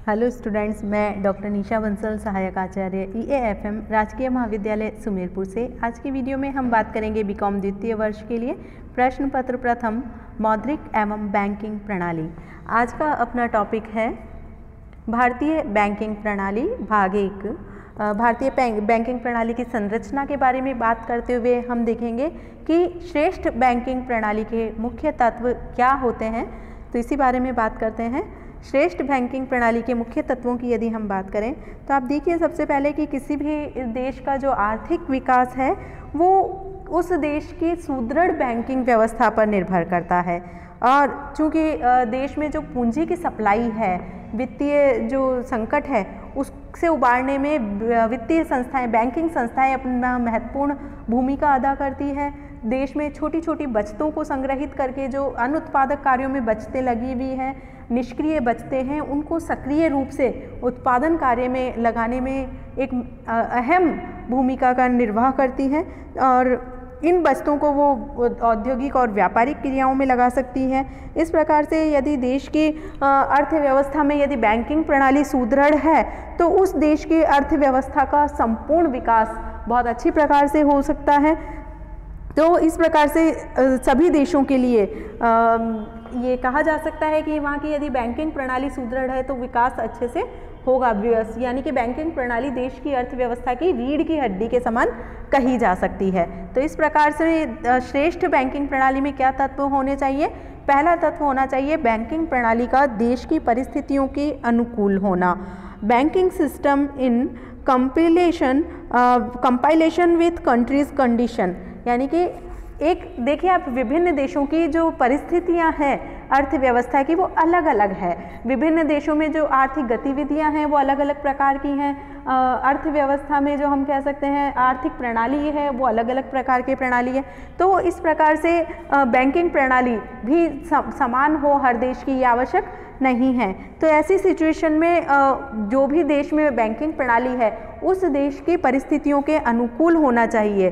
Hello students, मैं doctor निशा बंसल, सहायक आचार्य EAFM राजकीय महाविद्यालय सुमेरपुर से। आज की वीडियो में हम बात करेंगे बीकॉम द्वितीय वर्ष के लिए प्रश्न पत्र प्रथम मौद्रिक एवं बैंकिंग प्रणाली। आज का अपना टॉपिक है भारतीय बैंकिंग प्रणाली भाग 1। भारतीय बैंकिंग प्रणाली की संरचना के बारे में बात करते हुए हम देखेंगे कि श्रेष्ठ बैंकिंग प्रणाली के मुख्य तत्व क्या होते हैं, तो इसी बारे में बात करते हैं। श्रेष्ठ बैंकिंग प्रणाली के मुख्य तत्वों की यदि हम बात करें तो आप देखिए सबसे पहले कि किसी भी देश का जो आर्थिक विकास है वो उस देश की सुदृढ़ बैंकिंग व्यवस्था पर निर्भर करता है। और चूँकि देश में जो पूंजी की सप्लाई है, वित्तीय जो संकट है उससे उबारने में वित्तीय संस्थाएं, बैंकिंग संस्थाएं अपना महत्वपूर्ण भूमिका अदा करती है। देश में छोटी छोटी बचतों को संग्रहित करके जो अनुत्पादक कार्यों में बचतें लगी हुई हैं, निष्क्रिय बचतें हैं, उनको सक्रिय रूप से उत्पादन कार्य में लगाने में एक अहम भूमिका का निर्वाह करती हैं और इन बचतों को वो औद्योगिक और व्यापारिक क्रियाओं में लगा सकती है। इस प्रकार से यदि देश की अर्थव्यवस्था में यदि बैंकिंग प्रणाली सुदृढ़ है तो उस देश की अर्थव्यवस्था का संपूर्ण विकास बहुत अच्छी प्रकार से हो सकता है। तो इस प्रकार से सभी देशों के लिए ये कहा जा सकता है कि वहाँ की यदि बैंकिंग प्रणाली सुदृढ़ है तो विकास अच्छे से होगा। यानी कि बैंकिंग प्रणाली देश की अर्थव्यवस्था की रीढ़ की हड्डी के समान कही जा सकती है। तो इस प्रकार से श्रेष्ठ बैंकिंग प्रणाली में क्या तत्व होने चाहिए? पहला तत्व होना चाहिए बैंकिंग प्रणाली का देश की परिस्थितियों के अनुकूल होना। Banking system in compilation with countries condition, यानी कि एक देखिए आप विभिन्न देशों की जो परिस्थितियां हैं अर्थव्यवस्था की वो अलग अलग है। विभिन्न देशों में जो आर्थिक गतिविधियां हैं वो अलग अलग प्रकार की हैं। अर्थव्यवस्था में जो हम कह सकते हैं आर्थिक प्रणाली है वो अलग अलग प्रकार की प्रणाली है। तो इस प्रकार से बैंकिंग प्रणाली भी समान हो हर देश की ये आवश्यक नहीं है। तो ऐसी सिचुएशन में जो भी देश में बैंकिंग प्रणाली है उस देश की परिस्थितियों के अनुकूल होना चाहिए।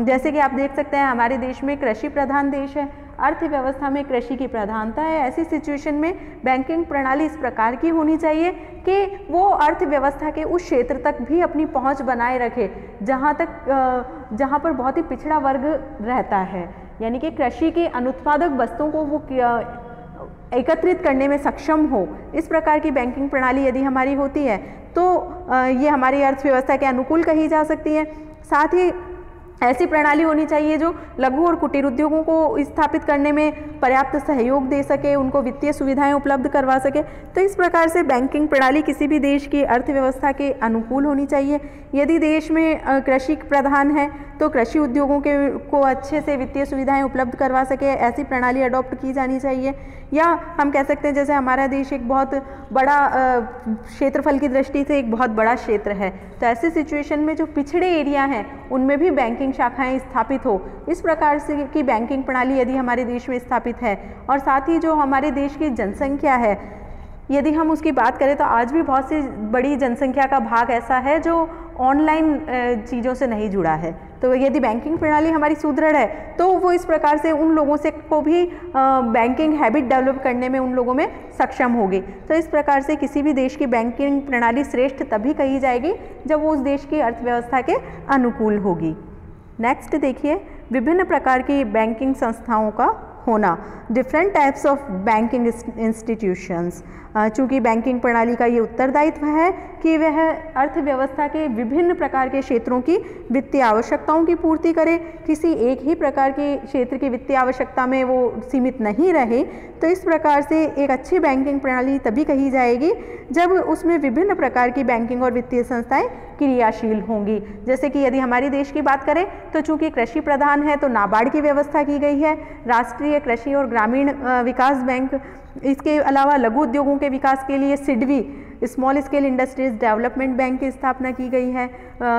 जैसे कि आप देख सकते हैं हमारे देश में कृषि प्रधान देश है, अर्थव्यवस्था में कृषि की प्रधानता है। ऐसी सिचुएशन में बैंकिंग प्रणाली इस प्रकार की होनी चाहिए कि वो अर्थव्यवस्था के उस क्षेत्र तक भी अपनी पहुंच बनाए रखे जहां पर बहुत ही पिछड़ा वर्ग रहता है। यानी कि कृषि के अनुत्पादक वस्तुओं को वो एकत्रित करने में सक्षम हो। इस प्रकार की बैंकिंग प्रणाली यदि हमारी होती है तो ये हमारी अर्थव्यवस्था के अनुकूल कही जा सकती है। साथ ही ऐसी प्रणाली होनी चाहिए जो लघु और कुटीर उद्योगों को स्थापित करने में पर्याप्त सहयोग दे सके, उनको वित्तीय सुविधाएं उपलब्ध करवा सके। तो इस प्रकार से बैंकिंग प्रणाली किसी भी देश की अर्थव्यवस्था के अनुकूल होनी चाहिए। यदि देश में कृषि प्रधान है तो कृषि उद्योगों को अच्छे से वित्तीय सुविधाएं उपलब्ध करवा सके, ऐसी प्रणाली अडॉप्ट की जानी चाहिए। या हम कह सकते हैं जैसे हमारा देश एक बहुत बड़ा क्षेत्रफल की दृष्टि से एक बहुत बड़ा क्षेत्र है, तो ऐसी सिचुएशन में जो पिछड़े एरिया हैं उनमें भी बैंकिंग शाखाएं स्थापित हो, इस प्रकार से की बैंकिंग प्रणाली यदि हमारे देश में स्थापित है। और साथ ही जो हमारे देश की जनसंख्या है यदि हम उसकी बात करें तो आज भी बहुत सी बड़ी जनसंख्या का भाग ऐसा है जो ऑनलाइन चीज़ों से नहीं जुड़ा है। तो यदि बैंकिंग प्रणाली हमारी सुदृढ़ है तो वो इस प्रकार से उन लोगों से को भी बैंकिंग हैबिट डेवलप करने में उन लोगों में सक्षम होगी। तो इस प्रकार से किसी भी देश की बैंकिंग प्रणाली श्रेष्ठ तभी कही जाएगी जब वो उस देश की अर्थव्यवस्था के अनुकूल होगी। नेक्स्ट देखिए, विभिन्न प्रकार की बैंकिंग संस्थाओं का होना, different types of banking institutions. चूँकि बैंकिंग प्रणाली का ये उत्तरदायित्व है कि वह अर्थव्यवस्था के विभिन्न प्रकार के क्षेत्रों की वित्तीय आवश्यकताओं की पूर्ति करे, किसी एक ही प्रकार के क्षेत्र की वित्तीय आवश्यकता में वो सीमित नहीं रहे। तो इस प्रकार से एक अच्छी बैंकिंग प्रणाली तभी कही जाएगी जब उसमें विभिन्न प्रकार की बैंकिंग और वित्तीय संस्थाएं क्रियाशील होंगी। जैसे कि यदि हमारे देश की बात करें तो चूँकि कृषि प्रधान है तो नाबार्ड की व्यवस्था की गई है, राष्ट्रीय कृषि और ग्रामीण विकास बैंक। इसके अलावा लघु उद्योगों के विकास के लिए SIDBI, small scale industries development bank की स्थापना की गई है।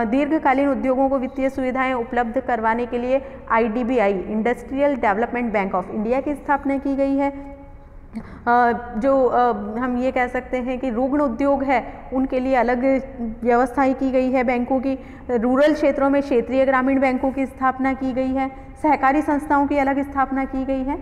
दीर्घकालीन उद्योगों को वित्तीय सुविधाएं उपलब्ध करवाने के लिए IDBI, industrial development bank of India की स्थापना की गई है। हम ये कह सकते हैं कि रुग्ण उद्योग है उनके लिए अलग व्यवस्थाएं की गई है बैंकों की। रूरल क्षेत्रों में क्षेत्रीय ग्रामीण बैंकों की स्थापना की गई है। सहकारी संस्थाओं की अलग स्थापना की गई है।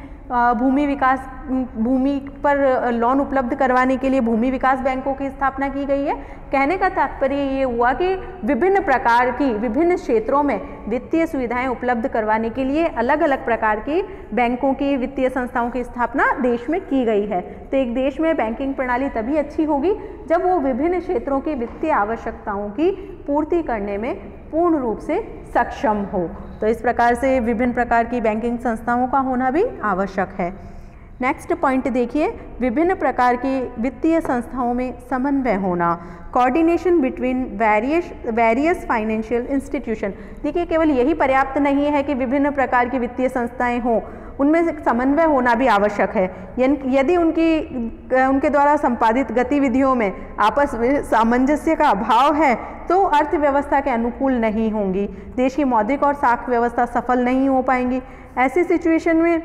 भूमि पर लोन उपलब्ध करवाने के लिए भूमि विकास बैंकों की स्थापना की गई है। कहने का तात्पर्य ये हुआ कि विभिन्न प्रकार की विभिन्न क्षेत्रों में वित्तीय सुविधाएं उपलब्ध करवाने के लिए अलग अलग प्रकार की बैंकों की वित्तीय संस्थाओं की स्थापना देश में की गई है। तो एक देश में बैंकिंग प्रणाली तभी अच्छी होगी जब वो विभिन्न क्षेत्रों की वित्तीय आवश्यकताओं की पूर्ति करने में पूर्ण रूप से सक्षम हो। तो इस प्रकार से विभिन्न प्रकार की बैंकिंग संस्थाओं का होना भी आवश्यक है। नेक्स्ट पॉइंट देखिए, विभिन्न प्रकार की वित्तीय संस्थाओं में समन्वय होना, coordination between various financial institution. देखिए, केवल यही पर्याप्त नहीं है कि विभिन्न प्रकार की वित्तीय संस्थाएं हों, उनमें से समन्वय होना भी आवश्यक है। यदि उनके द्वारा संपादित गतिविधियों में आपस में सामंजस्य का अभाव है तो अर्थव्यवस्था के अनुकूल नहीं होंगी, देश की मौद्रिक और साख व्यवस्था सफल नहीं हो पाएंगी। ऐसी सिचुएशन में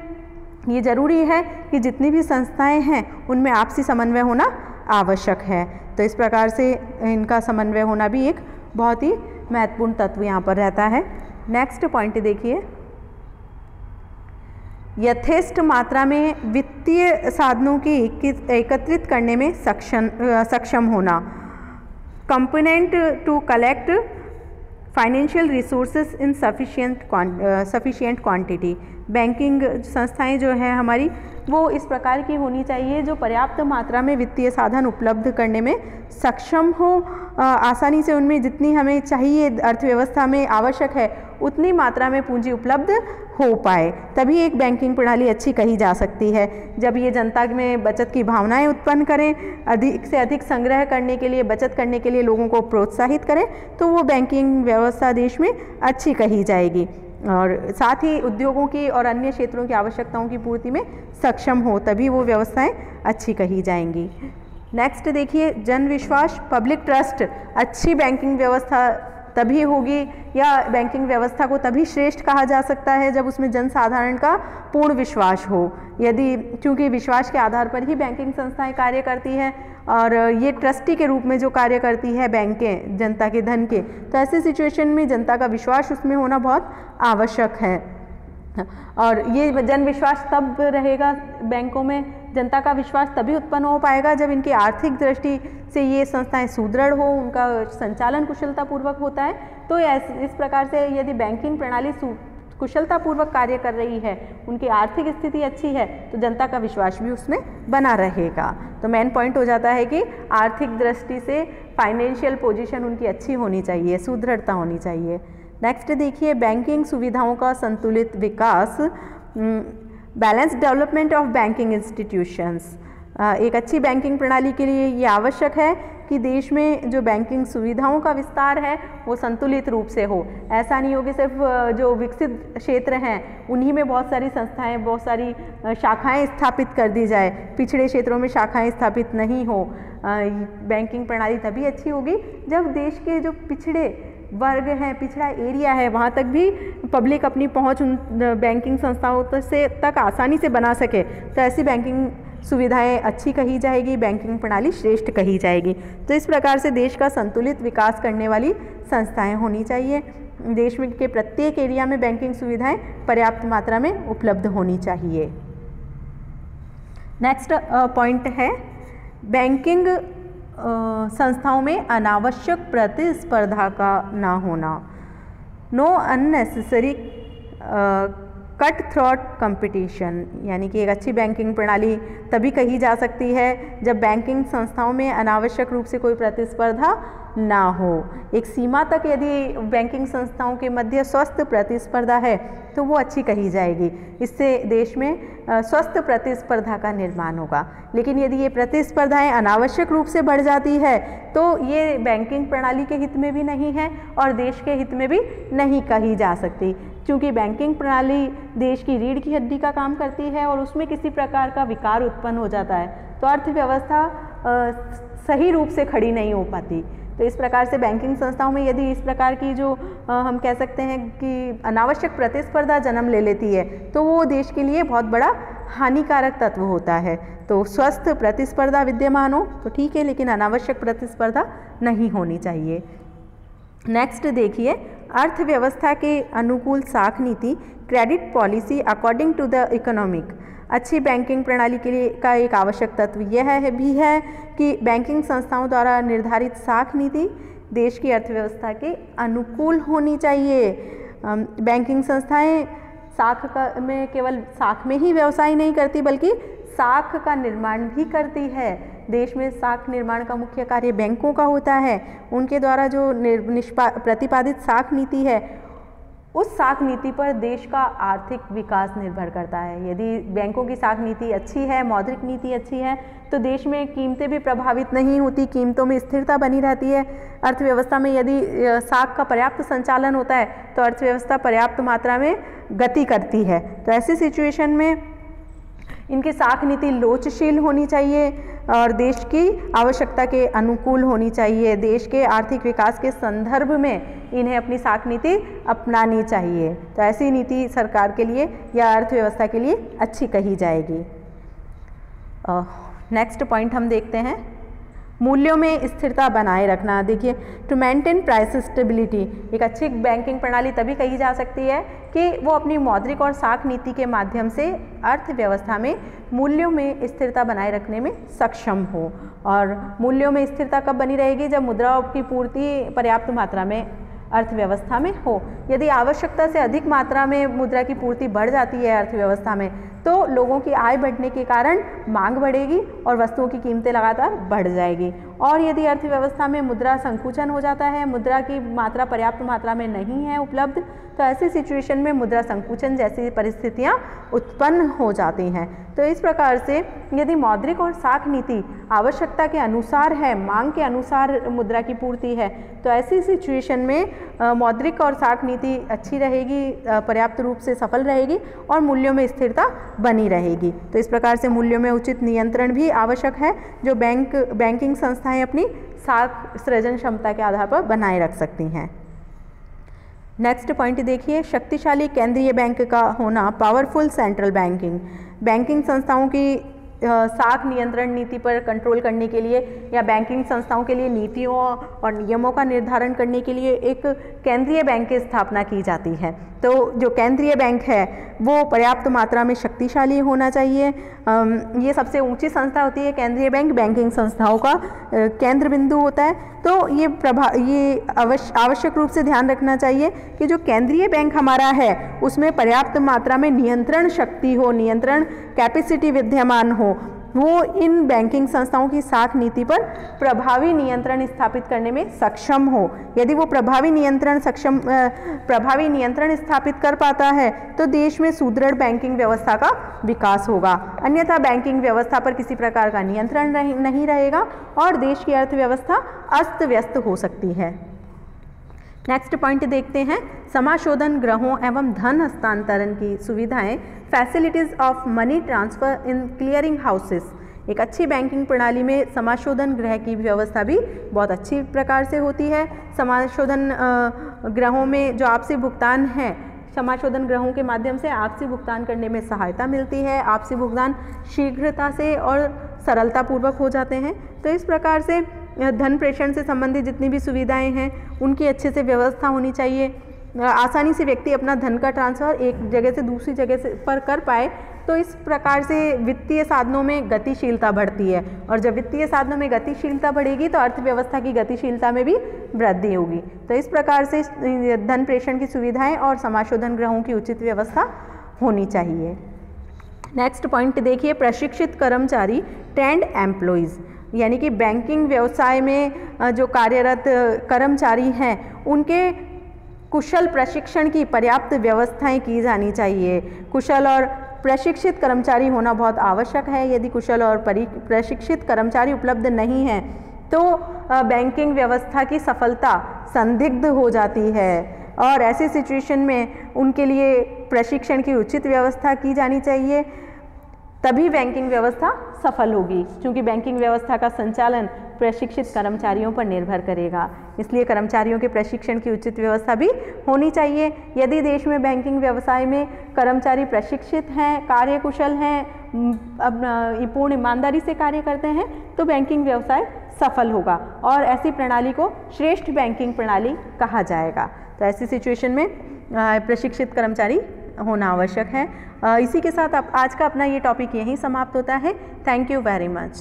ये जरूरी है कि जितनी भी संस्थाएं हैं उनमें आपसी समन्वय होना आवश्यक है। तो इस प्रकार से इनका समन्वय होना भी एक बहुत ही महत्वपूर्ण तत्व यहाँ पर रहता है। नेक्स्ट पॉइंट देखिए, यथेष्ट मात्रा में वित्तीय साधनों की एकत्रित करने में सक्षम होना, component to collect financial resources in sufficient quantity. Banking संस्थाएं जो है हमारी वो इस प्रकार की होनी चाहिए जो पर्याप्त मात्रा में वित्तीय साधन उपलब्ध करने में सक्षम हो, आसानी से उनमें जितनी हमें चाहिए अर्थव्यवस्था में आवश्यक है उतनी मात्रा में पूंजी उपलब्ध हो पाए, तभी एक बैंकिंग प्रणाली अच्छी कही जा सकती है। जब ये जनता में बचत की भावनाएं उत्पन्न करें, अधिक से अधिक संग्रह करने के लिए, बचत करने के लिए लोगों को प्रोत्साहित करें, तो वो बैंकिंग व्यवस्था देश में अच्छी कही जाएगी और साथ ही उद्योगों की और अन्य क्षेत्रों की आवश्यकताओं की पूर्ति में सक्षम हो, तभी वो व्यवस्थाएं अच्छी कही जाएंगी। नेक्स्ट देखिए, जन विश्वास, पब्लिक ट्रस्ट। अच्छी बैंकिंग व्यवस्था तभी होगी या बैंकिंग व्यवस्था को तभी श्रेष्ठ कहा जा सकता है जब उसमें जनसाधारण का पूर्ण विश्वास हो। क्योंकि विश्वास के आधार पर ही बैंकिंग संस्थाएं कार्य करती हैं और ये ट्रस्टी के रूप में जो कार्य करती है बैंकें जनता के धन के, तो ऐसी सिचुएशन में जनता का विश्वास उसमें होना बहुत आवश्यक है। और ये जन विश्वास तब रहेगा बैंकों में, जनता का विश्वास तभी उत्पन्न हो पाएगा जब इनकी आर्थिक दृष्टि से ये संस्थाएं सुदृढ़ हो, उनका संचालन कुशलतापूर्वक होता है। तो इस प्रकार से यदि बैंकिंग प्रणाली कुशलतापूर्वक कार्य कर रही है, उनकी आर्थिक स्थिति अच्छी है, तो जनता का विश्वास भी उसमें बना रहेगा। तो मेन पॉइंट हो जाता है कि आर्थिक दृष्टि से फाइनेंशियल पोजीशन उनकी अच्छी होनी चाहिए, सुदृढ़ता होनी चाहिए। नेक्स्ट देखिए, बैंकिंग सुविधाओं का संतुलित विकास, balance development of banking institutions. एक अच्छी बैंकिंग प्रणाली के लिए ये आवश्यक है कि देश में जो बैंकिंग सुविधाओं का विस्तार है वो संतुलित रूप से हो। ऐसा नहीं हो कि सिर्फ जो विकसित क्षेत्र हैं उन्हीं में बहुत सारी संस्थाएं, बहुत सारी शाखाएं स्थापित कर दी जाए, पिछड़े क्षेत्रों में शाखाएं स्थापित नहीं हो। बैंकिंग प्रणाली तभी अच्छी होगी जब देश के जो पिछड़े वर्ग हैं, पिछड़ा एरिया है, वहाँ तक भी पब्लिक अपनी पहुँच उन बैंकिंग संस्थाओं तक आसानी से बना सके, तो ऐसी बैंकिंग सुविधाएं अच्छी कही जाएगी, बैंकिंग प्रणाली श्रेष्ठ कही जाएगी। तो इस प्रकार से देश का संतुलित विकास करने वाली संस्थाएं होनी चाहिए। देश में के प्रत्येक एरिया में बैंकिंग सुविधाएं पर्याप्त मात्रा में उपलब्ध होनी चाहिए। नेक्स्ट पॉइंट है, बैंकिंग संस्थाओं में अनावश्यक प्रतिस्पर्धा का ना होना, know unnecessary cut throat competition. यानी कि एक अच्छी बैंकिंग प्रणाली तभी कही जा सकती है जब बैंकिंग संस्थाओं में अनावश्यक रूप से कोई प्रतिस्पर्धा ना हो। एक सीमा तक यदि बैंकिंग संस्थाओं के मध्य स्वस्थ प्रतिस्पर्धा है तो वो अच्छी कही जाएगी, इससे देश में स्वस्थ प्रतिस्पर्धा का निर्माण होगा। लेकिन यदि ये प्रतिस्पर्धाएं अनावश्यक रूप से बढ़ जाती है तो ये बैंकिंग प्रणाली के हित में भी नहीं है और देश के हित में भी नहीं कही जा सकती, क्योंकि बैंकिंग प्रणाली देश की रीढ़ की हड्डी का काम करती है और उसमें किसी प्रकार का विकार उत्पन्न हो जाता है तो अर्थव्यवस्था सही रूप से खड़ी नहीं हो पाती। तो इस प्रकार से बैंकिंग संस्थाओं में यदि इस प्रकार की जो हम कह सकते हैं कि अनावश्यक प्रतिस्पर्धा जन्म ले लेती है तो वो देश के लिए बहुत बड़ा हानिकारक तत्व होता है। तो स्वस्थ प्रतिस्पर्धा विद्यमान हो तो ठीक है, लेकिन अनावश्यक प्रतिस्पर्धा नहीं होनी चाहिए। नेक्स्ट देखिए, अर्थव्यवस्था के अनुकूल साख नीति, credit policy according to the economic. अच्छी बैंकिंग प्रणाली के लिए का एक आवश्यक तत्व यह भी है कि बैंकिंग संस्थाओं द्वारा निर्धारित साख नीति देश की अर्थव्यवस्था के अनुकूल होनी चाहिए। बैंकिंग संस्थाएं साख में केवल साख में ही व्यवसाय नहीं करती बल्कि साख का निर्माण भी करती है। देश में साख निर्माण का मुख्य कार्य बैंकों का होता है। उनके द्वारा जो प्रतिपादित साख नीति है, उस साख नीति पर देश का आर्थिक विकास निर्भर करता है। यदि बैंकों की साख नीति अच्छी है, मौद्रिक नीति अच्छी है, तो देश में कीमतें भी प्रभावित नहीं होती, कीमतों में स्थिरता बनी रहती है। अर्थव्यवस्था में यदि साख का पर्याप्त संचालन होता है तो अर्थव्यवस्था पर्याप्त मात्रा में गति करती है। तो ऐसी सिचुएशन में इनकी साख नीति लोचशील होनी चाहिए और देश की आवश्यकता के अनुकूल होनी चाहिए। देश के आर्थिक विकास के संदर्भ में इन्हें अपनी साख नीति अपनानी चाहिए। तो ऐसी नीति सरकार के लिए या अर्थव्यवस्था के लिए अच्छी कही जाएगी। नेक्स्ट पॉइंट हम देखते हैं, मूल्यों में स्थिरता बनाए रखना। देखिए, टू मेंटेन प्राइस स्टेबिलिटी, एक अच्छी बैंकिंग प्रणाली तभी कही जा सकती है कि वो अपनी मौद्रिक और साख नीति के माध्यम से अर्थव्यवस्था में मूल्यों में स्थिरता बनाए रखने में सक्षम हो। और मूल्यों में स्थिरता कब बनी रहेगी? जब मुद्रा की पूर्ति पर्याप्त मात्रा में अर्थव्यवस्था में हो। यदि आवश्यकता से अधिक मात्रा में मुद्रा की पूर्ति बढ़ जाती है अर्थव्यवस्था में, तो लोगों की आय बढ़ने के कारण मांग बढ़ेगी और वस्तुओं की कीमतें लगातार बढ़ जाएगी। और यदि अर्थव्यवस्था में मुद्रा संकुचन हो जाता है, मुद्रा की मात्रा पर्याप्त मात्रा में नहीं है उपलब्ध, तो ऐसी सिचुएशन में मुद्रा संकुचन जैसी परिस्थितियां उत्पन्न हो जाती हैं। तो इस प्रकार से यदि मौद्रिक और साख नीति आवश्यकता के अनुसार है, मांग के अनुसार मुद्रा की पूर्ति है, तो ऐसी सिचुएशन में मौद्रिक और साख नीति अच्छी रहेगी, पर्याप्त रूप से सफल रहेगी और मूल्यों में स्थिरता बनी रहेगी। तो इस प्रकार से मूल्यों में उचित नियंत्रण भी आवश्यक है, जो बैंकिंग संस्थाएं अपनी साख सृजन क्षमता के आधार पर बनाए रख सकती हैं। नेक्स्ट पॉइंट देखिए, शक्तिशाली केंद्रीय बैंक का होना, पावरफुल सेंट्रल बैंकिंग। बैंकिंग संस्थाओं की साख नियंत्रण नीति पर कंट्रोल करने के लिए या बैंकिंग संस्थाओं के लिए नीतियों और नियमों का निर्धारण करने के लिए एक केंद्रीय बैंक की स्थापना की जाती है। तो जो केंद्रीय बैंक है वो पर्याप्त मात्रा में शक्तिशाली होना चाहिए। ये सबसे ऊंची संस्था होती है केंद्रीय बैंक, बैंकिंग संस्थाओं का केंद्र बिंदु होता है। तो ये आवश्यक रूप से ध्यान रखना चाहिए कि जो केंद्रीय बैंक हमारा है उसमें पर्याप्त मात्रा में नियंत्रण शक्ति हो, नियंत्रण कैपेसिटी विद्यमान हो, वो इन बैंकिंग संस्थाओं की साख नीति पर प्रभावी नियंत्रण स्थापित करने में सक्षम हो। यदि वो प्रभावी नियंत्रण स्थापित कर पाता है तो देश में सुदृढ़ बैंकिंग व्यवस्था का विकास होगा। अन्यथा बैंकिंग व्यवस्था पर किसी प्रकार का नियंत्रण नहीं रहेगा और देश की अर्थव्यवस्था अस्त व्यस्त हो सकती है। नेक्स्ट पॉइंट देखते हैं, समाशोधन गृहों एवं धन हस्तांतरण की सुविधाएं, facilities of money transfer in clearing houses. एक अच्छी बैंकिंग प्रणाली में समाशोधन गृह की व्यवस्था भी बहुत अच्छी प्रकार से होती है। समाशोधन गृहों में जो आपसी भुगतान है, समाशोधन गृहों के माध्यम से आपसी भुगतान करने में सहायता मिलती है। आपसी भुगतान शीघ्रता से और सरलतापूर्वक हो जाते हैं। तो इस प्रकार से धन प्रेषण से संबंधित जितनी भी सुविधाएं हैं उनकी अच्छे से व्यवस्था होनी चाहिए। आसानी से व्यक्ति अपना धन का ट्रांसफ़र एक जगह से दूसरी जगह से पर कर पाए, तो इस प्रकार से वित्तीय साधनों में गतिशीलता बढ़ती है और जब वित्तीय साधनों में गतिशीलता बढ़ेगी तो अर्थव्यवस्था की गतिशीलता में भी वृद्धि होगी। तो इस प्रकार से धन प्रेषण की सुविधाएं और समाशोधन गृहों की उचित व्यवस्था होनी चाहिए। नेक्स्ट पॉइंट देखिए, प्रशिक्षित कर्मचारी, ट्रेंड एम्प्लॉइज़, यानी कि बैंकिंग व्यवसाय में जो कार्यरत कर्मचारी हैं उनके कुशल प्रशिक्षण की पर्याप्त व्यवस्थाएं की जानी चाहिए। कुशल और प्रशिक्षित कर्मचारी होना बहुत आवश्यक है। यदि कुशल और प्रशिक्षित कर्मचारी उपलब्ध नहीं हैं तो बैंकिंग व्यवस्था की सफलता संदिग्ध हो जाती है और ऐसी सिचुएशन में उनके लिए प्रशिक्षण की उचित व्यवस्था की जानी चाहिए, तभी बैंकिंग व्यवस्था सफल होगी। क्योंकि बैंकिंग व्यवस्था का संचालन प्रशिक्षित कर्मचारियों पर निर्भर करेगा, इसलिए कर्मचारियों के प्रशिक्षण की उचित व्यवस्था भी होनी चाहिए। यदि देश में बैंकिंग व्यवसाय में कर्मचारी प्रशिक्षित हैं, कार्यकुशल हैं, पूर्ण ईमानदारी से कार्य करते हैं, तो बैंकिंग व्यवसाय सफल होगा और ऐसी प्रणाली को श्रेष्ठ बैंकिंग प्रणाली कहा जाएगा। तो ऐसी सिचुएशन में प्रशिक्षित कर्मचारी होना आवश्यक है। इसी के साथ आज का अपना ये टॉपिक यहीं समाप्त होता है। Thank you very much.